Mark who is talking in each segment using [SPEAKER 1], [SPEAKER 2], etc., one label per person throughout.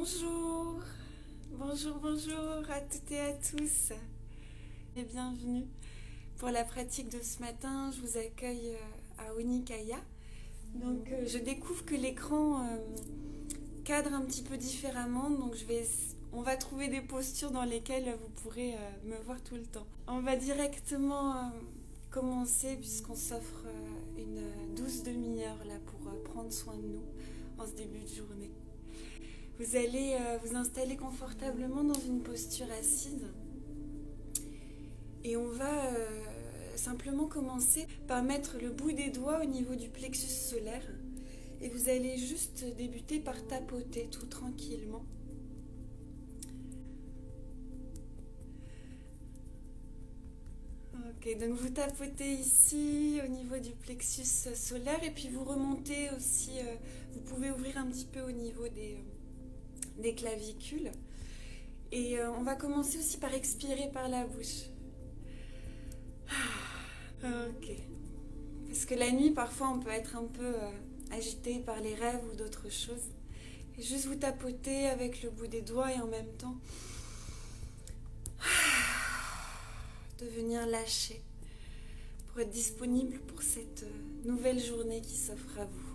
[SPEAKER 1] Bonjour, bonjour à toutes et à tous et bienvenue pour la pratique de ce matin. Je vous accueille à Onikaya. Donc je découvre que l'écran cadre un petit peu différemment, donc on va trouver des postures dans lesquelles vous pourrez me voir tout le temps. On va directement commencer puisqu'on s'offre une douce demi-heure là pour prendre soin de nous en ce début de journée. Vous allez vous installer confortablement dans une posture assise et on va simplement commencer par mettre le bout des doigts au niveau du plexus solaire et vous allez juste débuter par tapoter tout tranquillement. Ok, donc vous tapotez ici au niveau du plexus solaire et puis vous remontez aussi, vous pouvez ouvrir un petit peu au niveau des clavicules. Et on va commencer aussi par expirer par la bouche. Ok. Parce que la nuit, parfois, on peut être un peu agité par les rêves ou d'autres choses. Et juste vous tapoter avec le bout des doigts et en même temps de venir lâcher pour être disponible pour cette nouvelle journée qui s'offre à vous.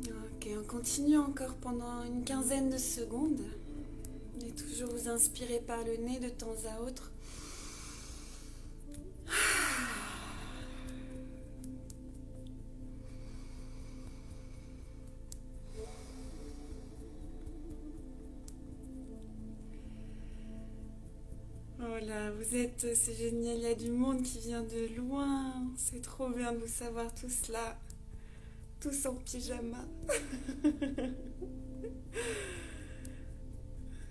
[SPEAKER 1] Ok, on continue encore pendant une quinzaine de secondes. Et toujours vous inspirez par le nez de temps à autre. Voilà, c'est génial, il y a du monde qui vient de loin. C'est trop bien de vous savoir tous là, tous en pyjama.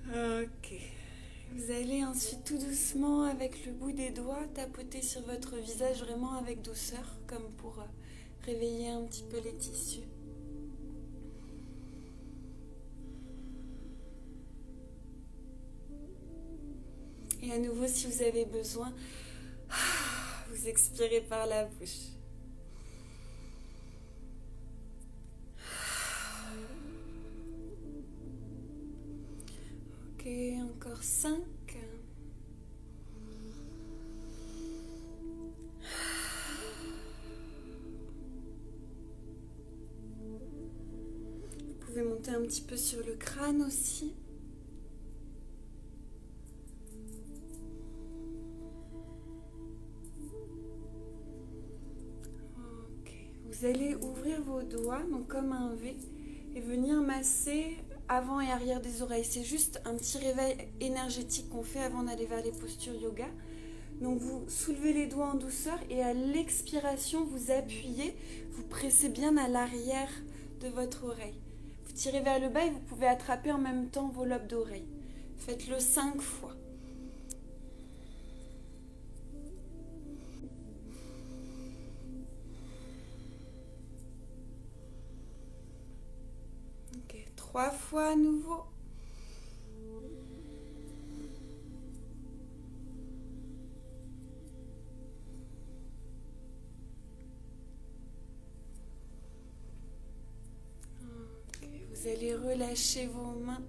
[SPEAKER 1] Ok. Vous allez ensuite tout doucement avec le bout des doigts tapoter sur votre visage vraiment avec douceur, comme pour réveiller un petit peu les tissus. Et à nouveau, si vous avez besoin, vous expirez par la bouche. Ok, encore 5. Vous pouvez monter un petit peu sur le crâne aussi. Vous allez ouvrir vos doigts, donc comme un V, et venir masser avant et arrière des oreilles. C'est juste un petit réveil énergétique qu'on fait avant d'aller vers les postures yoga. Donc vous soulevez les doigts en douceur et à l'expiration, vous appuyez, vous pressez bien à l'arrière de votre oreille. Vous tirez vers le bas et vous pouvez attraper en même temps vos lobes d'oreille. Faites-le 5 fois. Ok, 3 fois à nouveau. Vous allez relâcher vos mains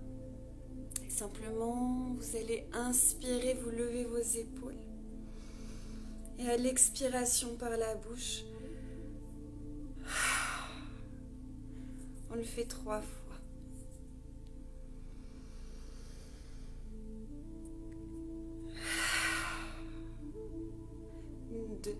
[SPEAKER 1] et simplement vous allez inspirer, vous levez vos épaules et à l'expiration par la bouche, on le fait 3 fois. 2.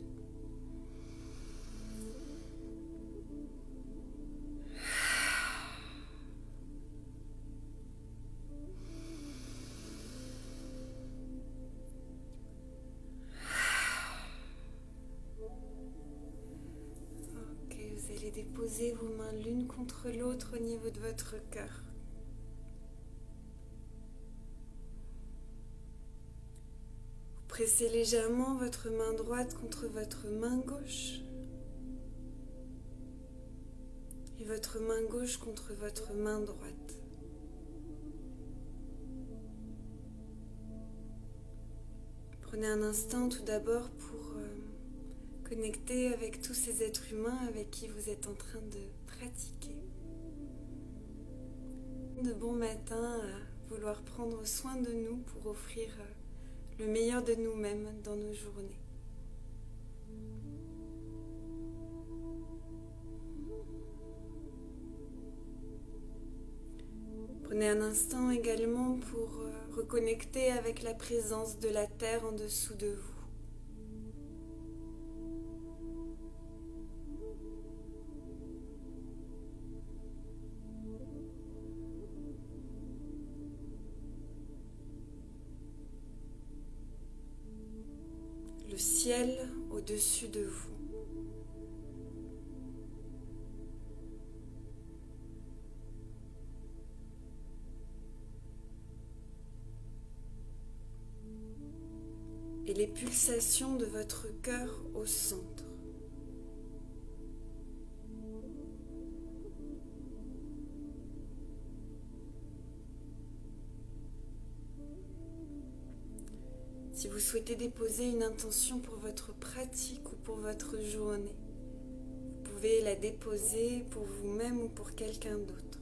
[SPEAKER 1] 'Ok, vous allez déposer vos mains l'une contre l'autre au niveau de votre cœur. Vous pressez légèrement votre main droite contre votre main gauche. Et votre main gauche contre votre main droite. Prenez un instant tout d'abord pour connecter avec tous ces êtres humains avec qui vous êtes en train de pratiquer. De bon matin à vouloir prendre soin de nous pour offrir le meilleur de nous-mêmes dans nos journées. Prenez un instant également pour reconnecter avec la présence de la terre en dessous de vous. Le ciel au-dessus de vous. Et les pulsations de votre cœur au centre. Si vous souhaitez déposer une intention pour votre pratique ou pour votre journée, vous pouvez la déposer pour vous-même ou pour quelqu'un d'autre.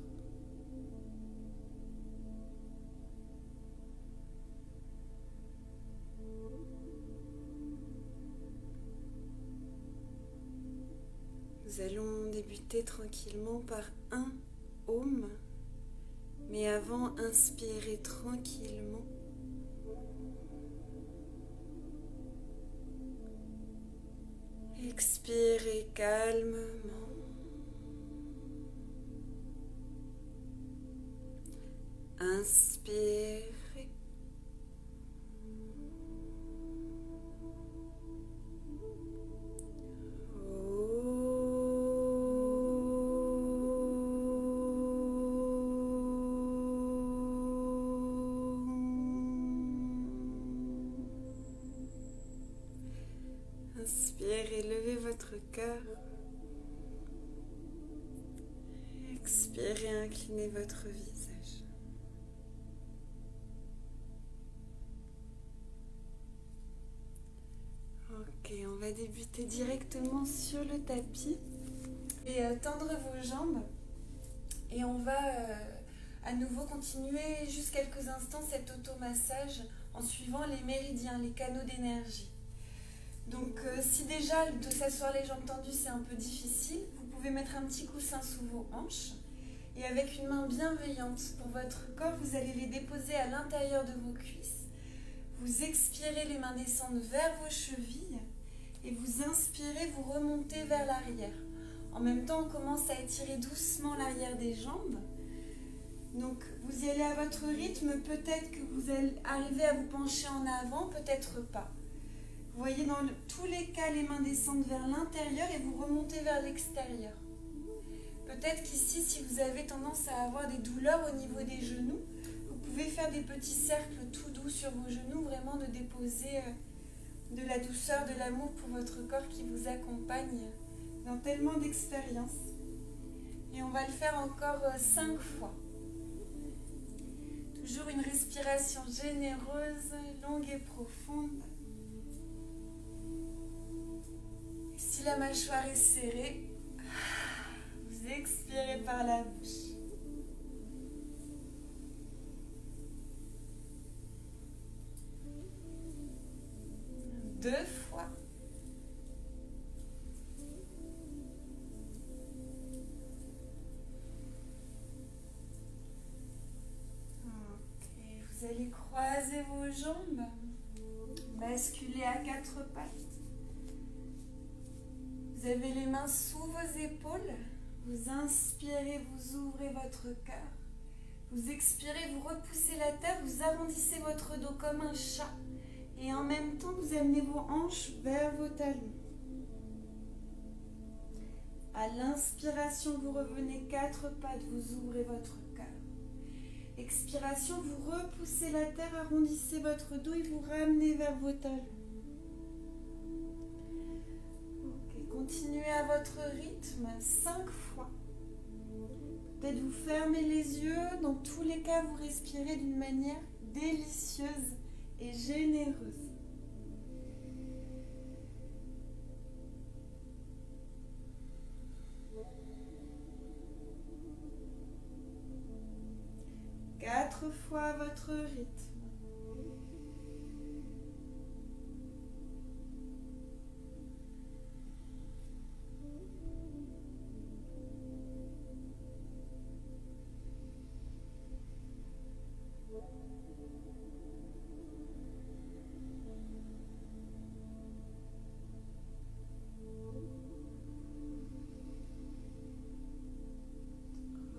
[SPEAKER 1] Nous allons débuter tranquillement par un Om, mais avant, inspirez tranquillement. Expirez calmement. Inspirez. Inspirez, levez votre cœur. Expirez, inclinez votre visage. Ok, on va débuter directement sur le tapis et tendre vos jambes. Et on va à nouveau continuer juste quelques instants cet automassage en suivant les méridiens, les canaux d'énergie. Donc si déjà de s'asseoir les jambes tendues c'est un peu difficile, vous pouvez mettre un petit coussin sous vos hanches et avec une main bienveillante pour votre corps, vous allez les déposer à l'intérieur de vos cuisses. Vous expirez, les mains descendent vers vos chevilles et vous inspirez, vous remontez vers l'arrière. En même temps, on commence à étirer doucement l'arrière des jambes. Donc vous y allez à votre rythme, peut-être que vous allez arriver à vous pencher en avant, peut-être pas. Vous voyez, dans tous les cas, les mains descendent vers l'intérieur et vous remontez vers l'extérieur. Peut-être qu'ici, si vous avez tendance à avoir des douleurs au niveau des genoux, vous pouvez faire des petits cercles tout doux sur vos genoux, vraiment de déposer de la douceur, de l'amour pour votre corps qui vous accompagne dans tellement d'expériences. Et on va le faire encore 5 fois. Toujours une respiration généreuse, longue et profonde. Si la mâchoire est serrée, vous expirez par la bouche. Deux fois. Ok, vous allez croiser vos jambes, basculer à 4 pattes. Vous avez les mains sous vos épaules, vous inspirez, vous ouvrez votre cœur, vous expirez, vous repoussez la terre, vous arrondissez votre dos comme un chat et en même temps vous amenez vos hanches vers vos talons. À l'inspiration, vous revenez 4 pattes, vous ouvrez votre cœur. Expiration, vous repoussez la terre, arrondissez votre dos et vous ramenez vers vos talons. Continuez à votre rythme 5 fois. Peut-être vous fermez les yeux. Dans tous les cas, vous respirez d'une manière délicieuse et généreuse. 4 fois à votre rythme.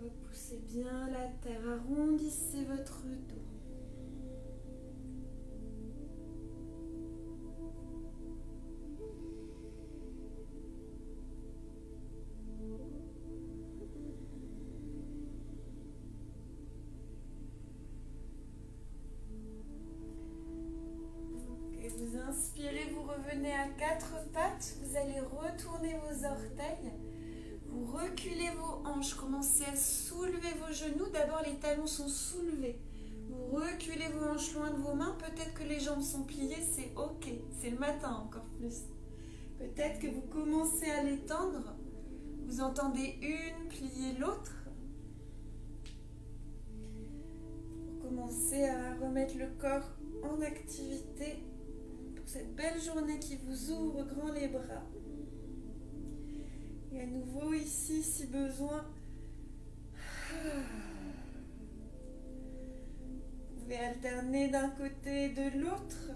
[SPEAKER 1] Repoussez bien la terre, arrondissez votre dos. Et vous inspirez, vous revenez à 4 pattes, vous allez retourner vos orteils. Vous reculez vos hanches, commencez à soulever vos genoux. D'abord, les talons sont soulevés. Vous reculez vos hanches loin de vos mains. Peut-être que les jambes sont pliées, c'est ok. C'est le matin encore plus. Peut-être que vous commencez à les tendre. Vous entendez une plier l'autre. Vous commencez à remettre le corps en activité pour cette belle journée qui vous ouvre grand les bras. Et à nouveau ici, si besoin, vous pouvez alterner d'un côté et de l'autre.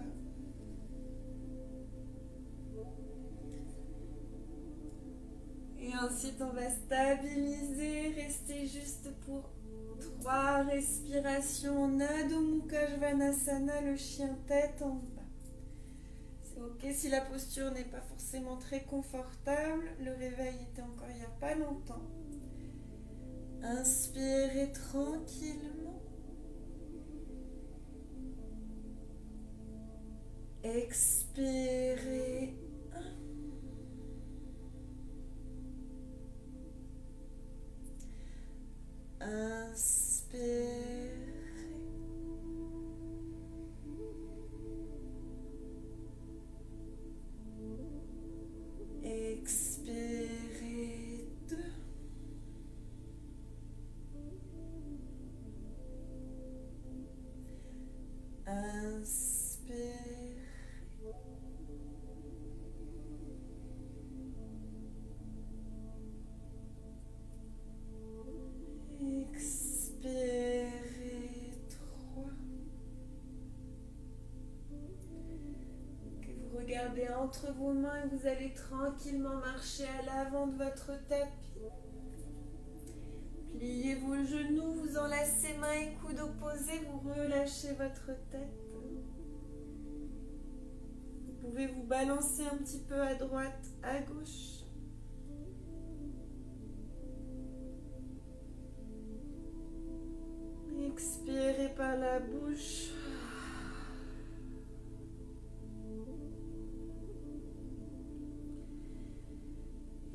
[SPEAKER 1] Et ensuite, on va stabiliser, rester juste pour 3 respirations. Adho Mukha Svanasana, le chien tête en bas. C'est ok si la posture n'est pas forcément très confortable. Le réveil était encore il n'y a pas longtemps. Inspirez tranquillement. Expirez. Inspirez. Expirez 2. Inspirez. Expirez 3. Vous regardez entre vos mains et vous allez tranquillement marcher à l'avant de votre tapis. Pliez vos genoux, vous enlacez mains et coudes opposés, vous relâchez votre tête. Vous pouvez vous balancer un petit peu à droite, à gauche. Expirez par la bouche.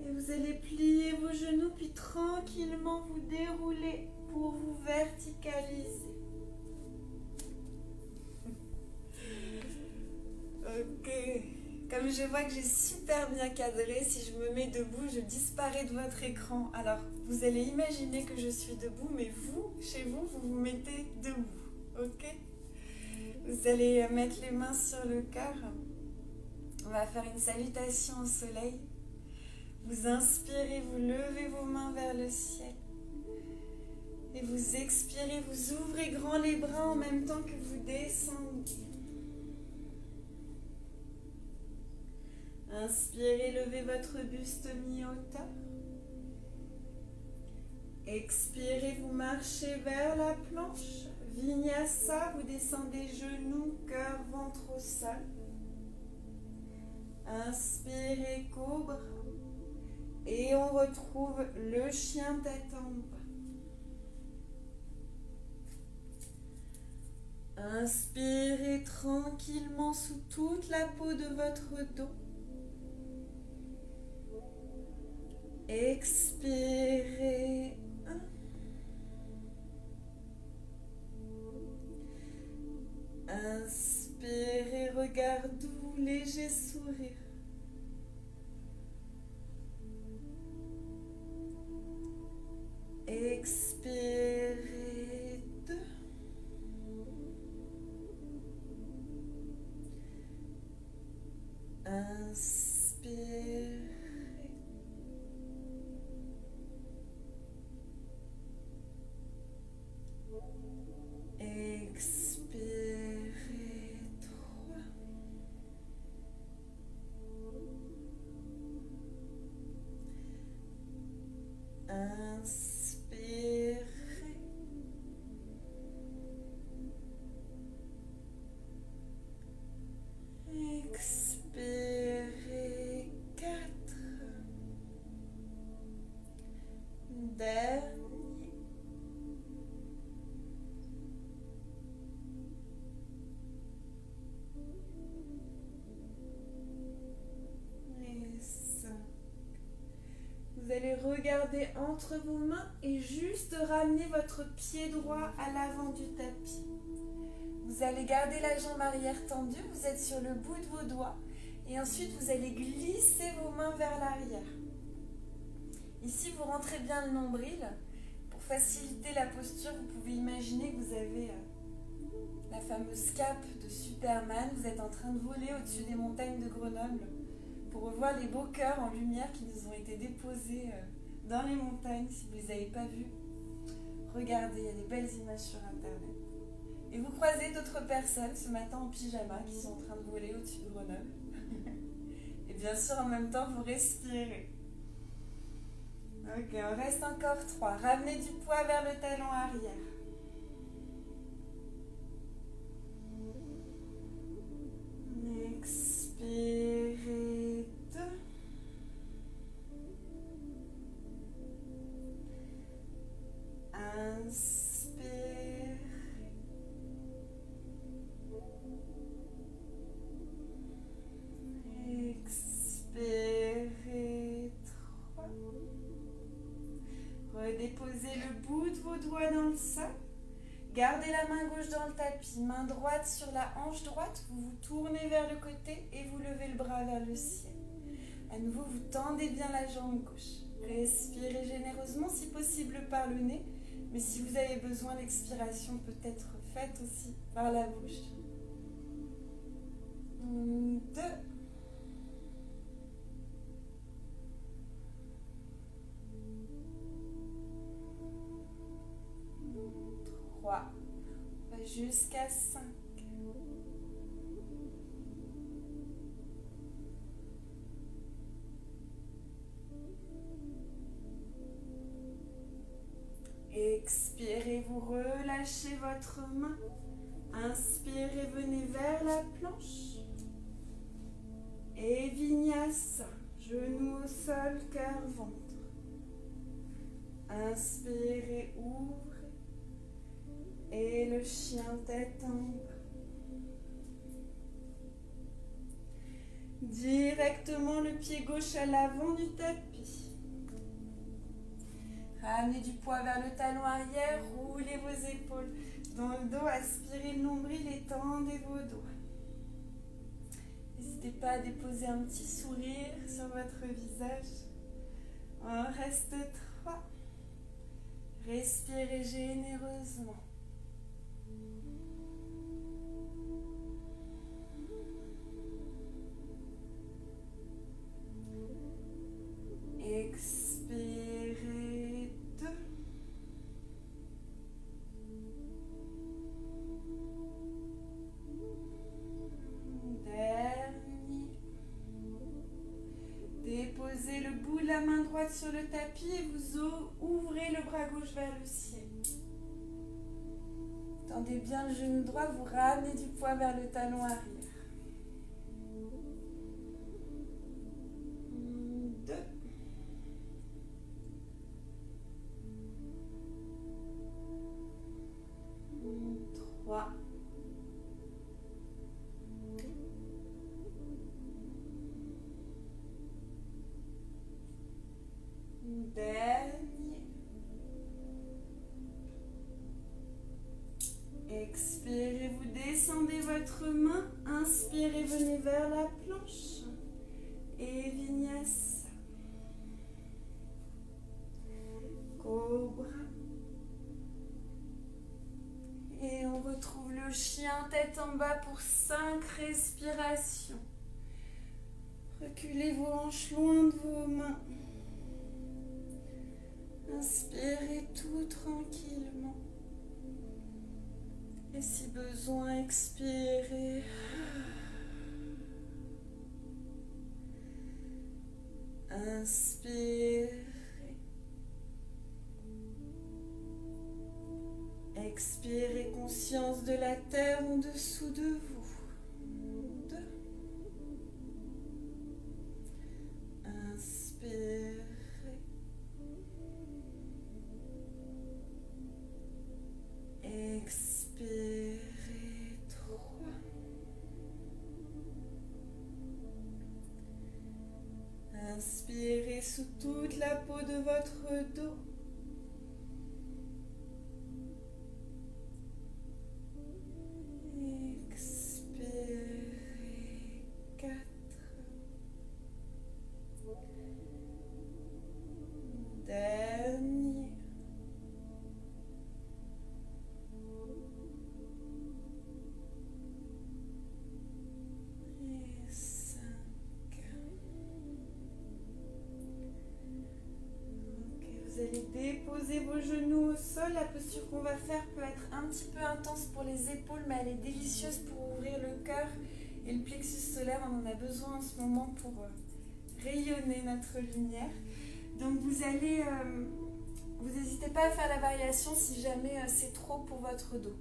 [SPEAKER 1] Et vous allez plier vos genoux, puis tranquillement vous dérouler pour vous verticaliser. Ok. Comme je vois que j'ai super bien cadré, si je me mets debout, je disparais de votre écran. Alors, vous allez imaginer que je suis debout, mais vous, chez vous, vous vous mettez debout. Ok? Vous allez mettre les mains sur le cœur. On va faire une salutation au soleil. Vous inspirez, vous levez vos mains vers le ciel. Et vous expirez, vous ouvrez grand les bras en même temps que vous descendez. Inspirez, levez votre buste mi-hauteur. Expirez, vous marchez vers la planche. Vinyasa, vous descendez genoux, cœur, ventre au sol. Inspirez, cobra. Et on retrouve le chien tête en bas. Inspirez tranquillement sous toute la peau de votre dos. Expirez. Inspirez, regard doux, léger sourire. Expirez 2. Inspirez. Expirez. 3. Inspirez. Expirez. 4. Dernier. Et 5. Vous allez regarder entre vos mains et juste ramener votre pied droit à l'avant du tapis. Vous allez garder la jambe arrière tendue, vous êtes sur le bout de vos doigts et ensuite vous allez glisser vos mains vers l'arrière. Ici vous rentrez bien le nombril. Pour faciliter la posture, vous pouvez imaginer que vous avez la fameuse cape de Superman. Vous êtes en train de voler au-dessus des montagnes de Grenoble pour revoir les beaux cœurs en lumière qui nous ont été déposés dans les montagnes. Si vous ne les avez pas vus, regardez, il y a des belles images sur internet. Et vous croisez d'autres personnes ce matin en pyjama qui sont en train de voler au-dessus de Grenoble. Et bien sûr, en même temps, vous respirez. Ok, on reste encore 3. Ramenez du poids vers le talon arrière. Expirez. 2. Inspirez. Expirez. 3. Redéposez le bout de vos doigts dans le sol. Gardez la main gauche dans le tapis, main droite sur la hanche droite. Vous vous tournez vers le côté et vous levez le bras vers le ciel. À nouveau, vous tendez bien la jambe gauche. Respirez généreusement, si possible par le nez. Mais si vous avez besoin, l'expiration peut être faite aussi par la bouche. 2. 3. On va jusqu'à 5. Expirez, vous relâchez votre main. Inspirez, venez vers la planche. Et Vinyasa, genou au sol, cœur, ventre. Inspirez, ouvrez. Et le chien tête en bas. Directement le pied gauche à l'avant du tapis. Ramenez du poids vers le talon arrière, roulez vos épaules dans le dos, aspirez le nombril et tendez vos doigts. N'hésitez pas à déposer un petit sourire sur votre visage. On reste 3. Respirez généreusement. Expirez 2. Dernier. Déposez le bout de la main droite sur le tapis et vous ouvrez le bras gauche vers le ciel. Tendez bien le genou droit, vous ramenez du poids vers le talon arrière. 2. 3. Dernier. Expirez, vous descendez votre main. Inspirez, venez vers la planche. Et Vinyasa. Cobra. Et on retrouve le chien tête en bas pour 5 respirations. Reculez vos hanches loin de vos mains. Inspirez tout tranquillement. Et si besoin, expirez. Inspirez. Expirez, conscience de la terre en dessous de vous. 2. Inspirez. Expirez. 3. Inspirez sous toute la peau de votre dos. Expirez. 4. Dernier. Et 5. Ok, vous allez déposer vos genoux au sol. La posture qu'on va faire peut être un petit peu intense pour les épaules, mais elle est délicieuse pour ouvrir le cœur et le plexus solaire. On en a besoin en ce moment pour rayonner notre lumière. Donc vous allez, vous n'hésitez pas à faire la variation si jamais c'est trop pour votre dos.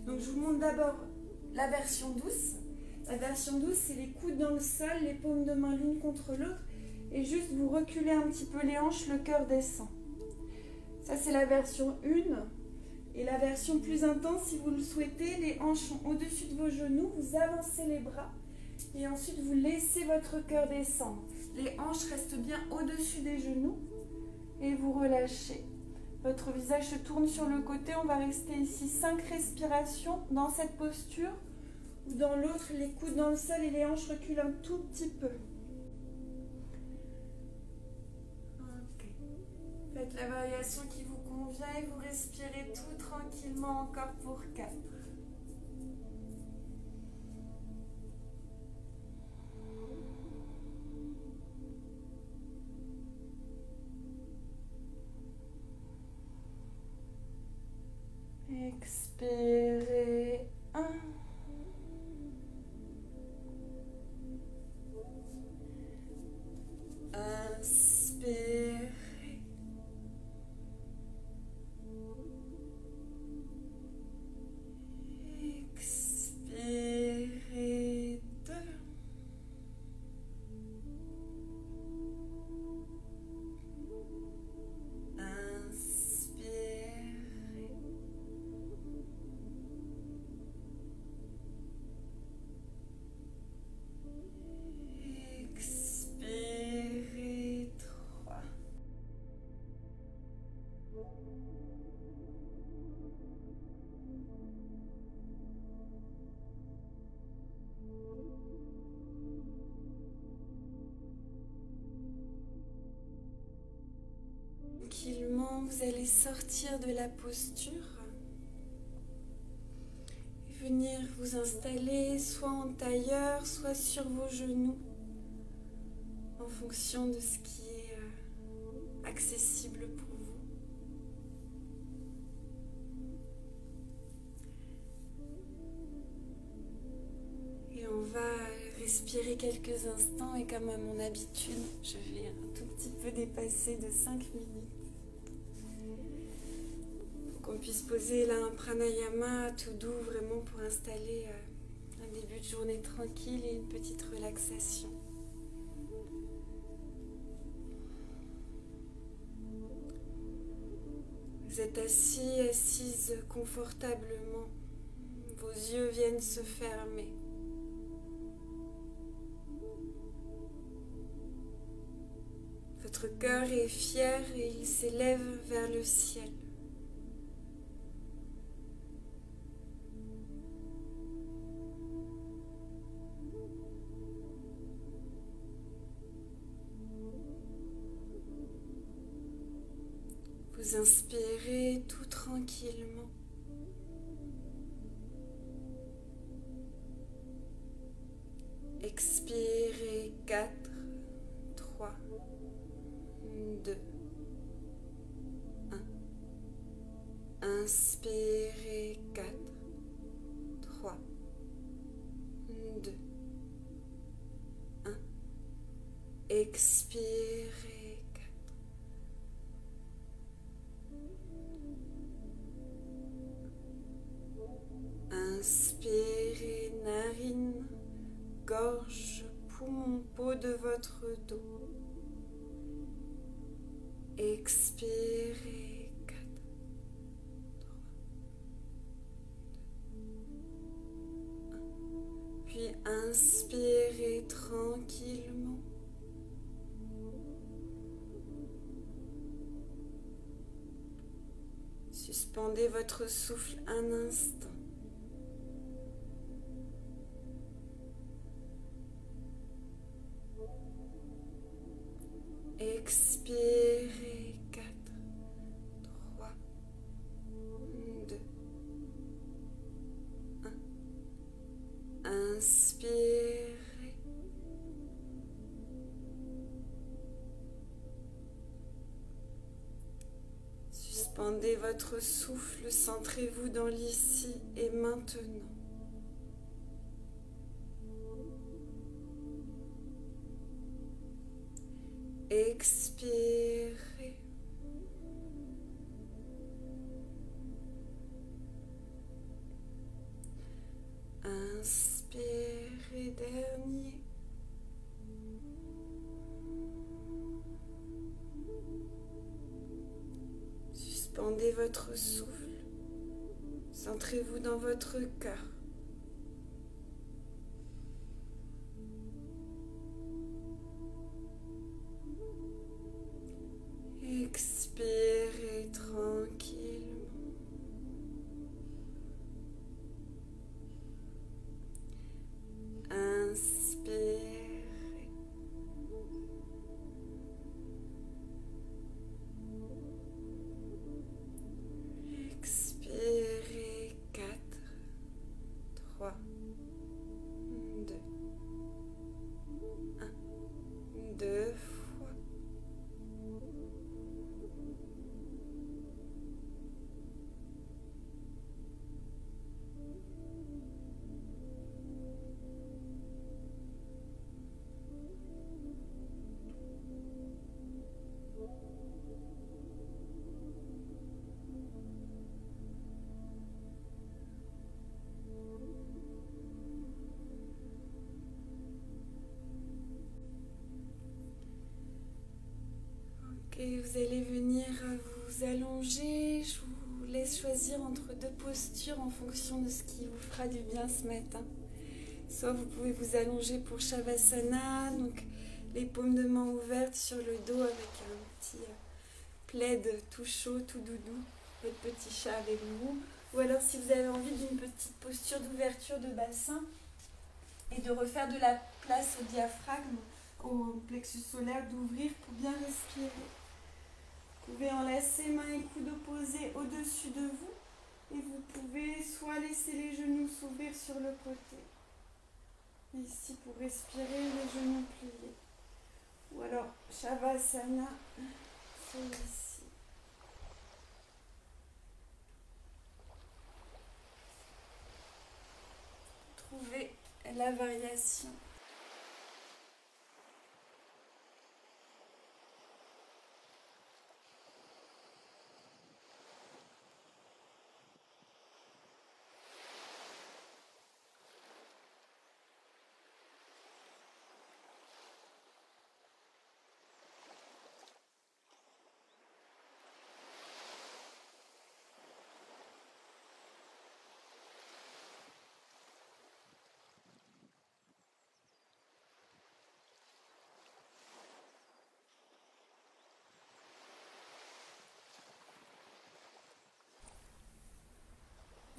[SPEAKER 1] Donc je vous montre d'abord la version douce. La version douce, c'est les coudes dans le sol, les paumes de main l'une contre l'autre, et juste vous reculez un petit peu les hanches, le cœur descend. Ça c'est la version 1. Et la version plus intense, si vous le souhaitez, les hanches sont au-dessus de vos genoux, vous avancez les bras, et ensuite vous laissez votre cœur descendre. Les hanches restent bien au-dessus des genoux et vous relâchez. Votre visage se tourne sur le côté. On va rester ici 5 respirations dans cette posture ou dans l'autre, les coudes dans le sol et les hanches reculent un tout petit peu. Ok. Faites la variation qui vous convient et vous respirez tout tranquillement encore pour 4. Expirez. 1. Inspirez. Expirez. 2. Expirez. 3. Tranquillement, vous allez sortir de la posture et venir vous installer soit en tailleur, soit sur vos genoux, en fonction de ce qui est accessible pour vous. Et on va respirer quelques instants et comme à mon habitude, je vais un tout petit peu dépasser de 5 minutes. Pour qu'on puisse poser là un pranayama tout doux, vraiment pour installer un début de journée tranquille et une petite relaxation. Vous êtes assis, assise confortablement. Vos yeux viennent se fermer. Votre cœur est fier et il s'élève vers le ciel. Vous inspirez tout tranquillement. Expirez 4. Inspirez 4, 3, 2, 1. Expirez 4. Inspirez narines, gorge, poumon, peau de votre dos. Expirez 4, 3, 2, 1. Puis inspirez tranquillement. Suspendez votre souffle un instant. Expirez 4, 3, 2, 1. Inspirez. Suspendez votre souffle, centrez-vous dans l'ici et maintenant. Expirez. Inspirez, dernier. Suspendez votre souffle. Centrez-vous dans votre cœur. Expirez tranquillement. Inspirez. Expirez 4, 3, 2, 1. 2 fois. Et vous allez venir vous allonger. Je vous laisse choisir entre deux postures en fonction de ce qui vous fera du bien ce matin. Soit vous pouvez vous allonger pour Shavasana, donc les paumes de main ouvertes sur le dos avec un petit plaid tout chaud, tout doudou, votre petit chat avec vous. Ou alors si vous avez envie d'une petite posture d'ouverture de bassin et de refaire de la place au diaphragme, au plexus solaire, d'ouvrir pour bien respirer. Vous pouvez enlacer mains et coudes opposés au-dessus de vous et vous pouvez soit laisser les genoux s'ouvrir sur le côté, ici pour respirer, les genoux pliés, ou alors Shavasana, c'est ici. Trouvez la variation.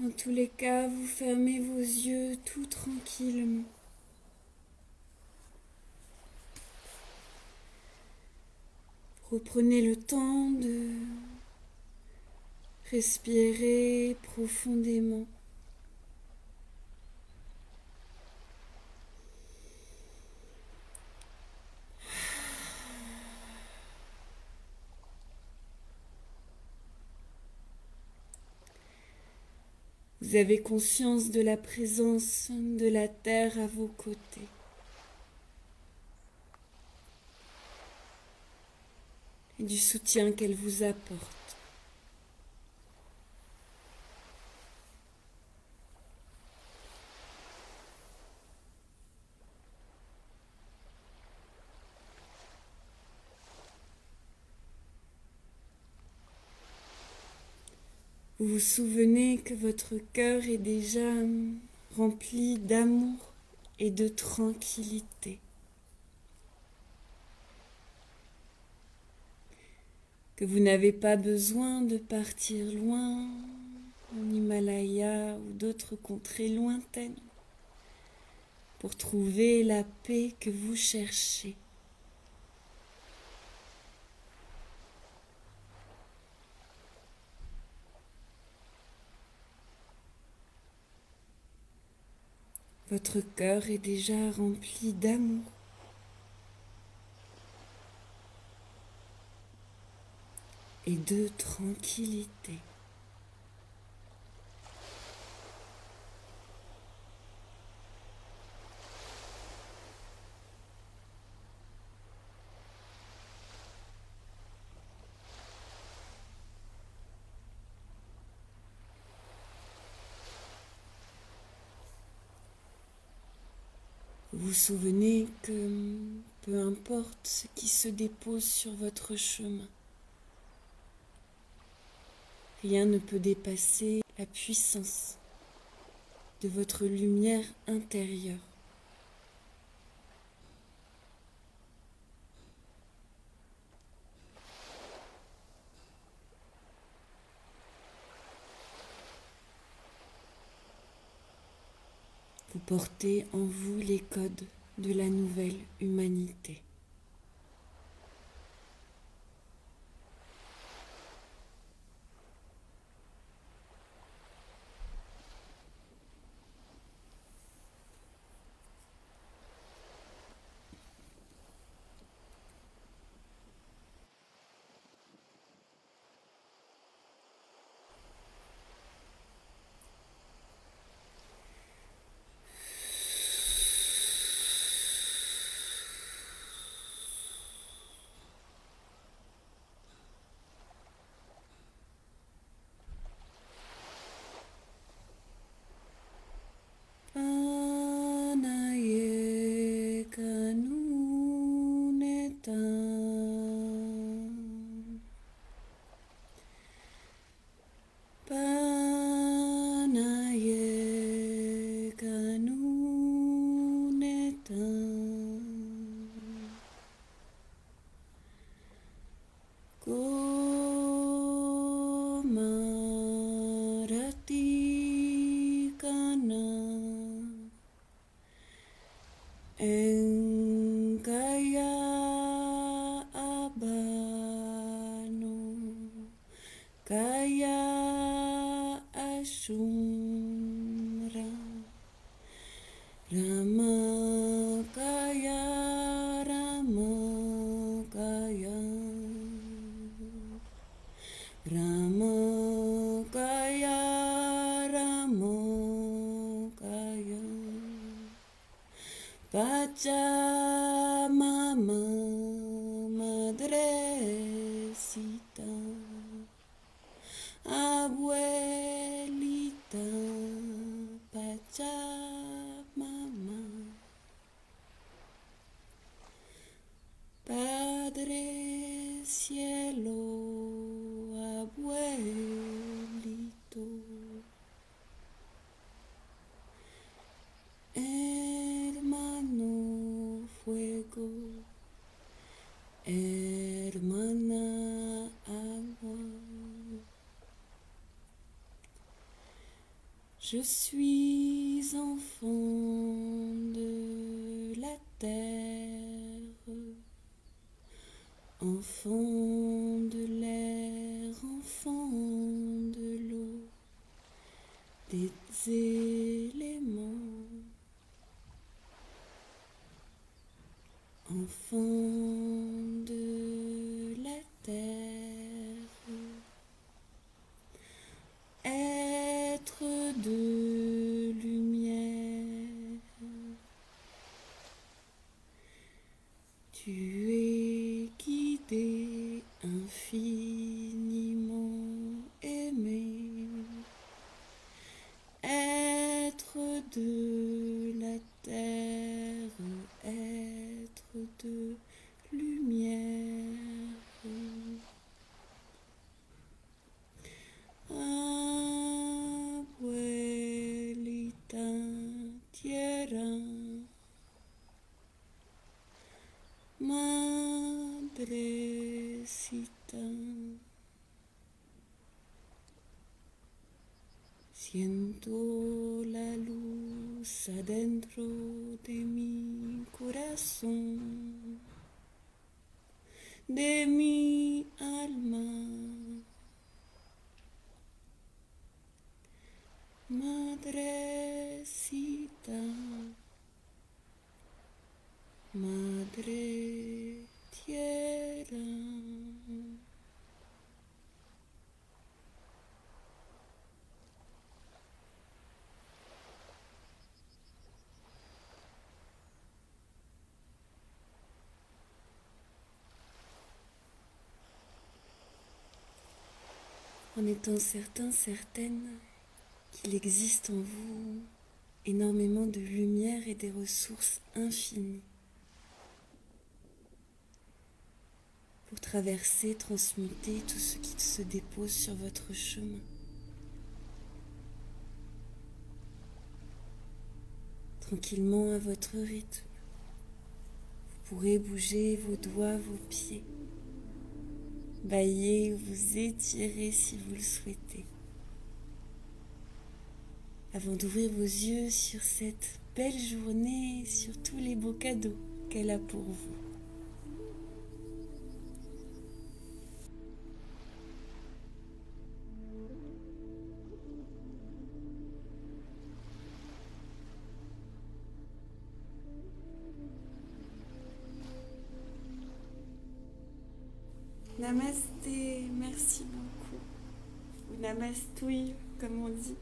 [SPEAKER 1] Dans tous les cas, vous fermez vos yeux tout tranquillement. Reprenez le temps de respirer profondément. Vous avez conscience de la présence de la terre à vos côtés. Et du soutien qu'elle vous apporte. Vous vous souvenez que votre cœur est déjà rempli d'amour et de tranquillité. Que vous n'avez pas besoin de partir loin, en Himalaya ou d'autres contrées lointaines, pour trouver la paix que vous cherchez. Votre cœur est déjà rempli d'amour et de tranquillité. Vous vous souvenez que peu importe ce qui se dépose sur votre chemin, rien ne peut dépasser la puissance de votre lumière intérieure. Vous portez en vous les codes de la nouvelle humanité. Pachamama, madrecita, abuelita, Pachamama, Padre cielo, abuelito, hermano fuego, hermana agua. Je suis enfant de la terre, enfant de l'air, enfant de l'eau, des éléments, enfant de la terre, être de Tu es guidé, infiniment aimé, être de la terre, être de lumière. Abuelita tierra, madrecita, siento la luz adentro de mi corazón, de mi alma. Madrecita, madre tierra. En étant certain, certaine qu'il existe en vous énormément de lumière et des ressources infinies pour traverser, transmuter tout ce qui se dépose sur votre chemin. Tranquillement à votre rythme, vous pourrez bouger vos doigts, vos pieds, bâiller ou vous étirer si vous le souhaitez, avant d'ouvrir vos yeux sur cette belle journée et sur tous les beaux cadeaux qu'elle a pour vous. Namasté, merci beaucoup. Ou namastouille, comme on dit.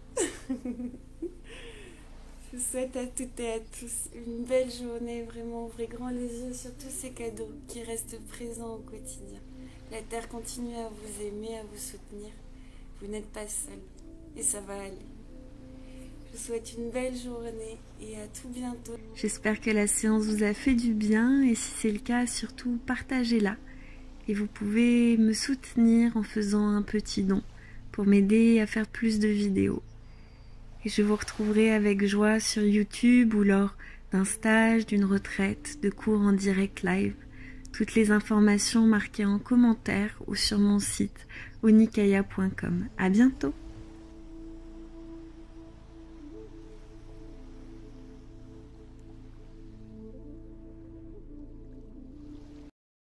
[SPEAKER 1] Je vous souhaite à toutes et à tous une belle journée. Vraiment, ouvrez grand les yeux sur tous ces cadeaux qui restent présents au quotidien. La Terre continue à vous aimer, à vous soutenir. Vous n'êtes pas seul et ça va aller. Je vous souhaite une belle journée et à tout bientôt. J'espère que la séance vous a fait du bien et si c'est le cas, surtout partagez-la. Et vous pouvez me soutenir en faisant un petit don pour m'aider à faire plus de vidéos. Et je vous retrouverai avec joie sur YouTube ou lors d'un stage, d'une retraite, de cours en direct live. Toutes les informations marquées en commentaire ou sur mon site onikaya.com. À bientôt!